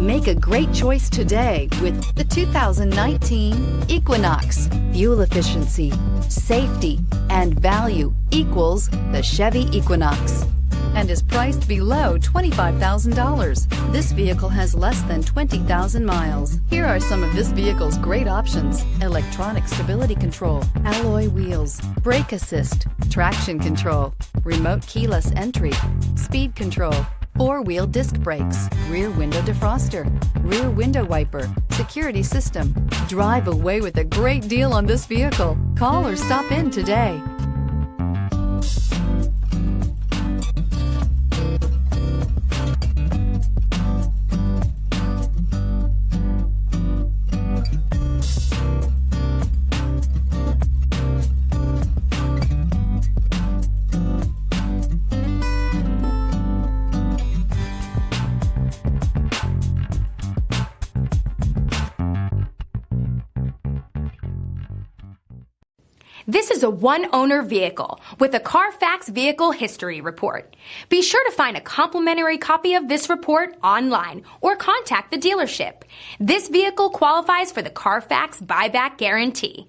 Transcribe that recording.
Make a great choice today with the 2019 Equinox. Fuel efficiency, safety, and value equals the Chevy Equinox and is priced below $25,000. This vehicle has less than 20,000 miles. Here are some of this vehicle's great options: electronic stability control, alloy wheels, brake assist, traction control, remote keyless entry, speed control, four-wheel disc brakes, rear window defroster, rear window wiper, security system. Drive away with a great deal on this vehicle. Call or stop in today. This is a one-owner vehicle with a Carfax Vehicle History Report. Be sure to find a complimentary copy of this report online or contact the dealership. This vehicle qualifies for the Carfax Buyback Guarantee.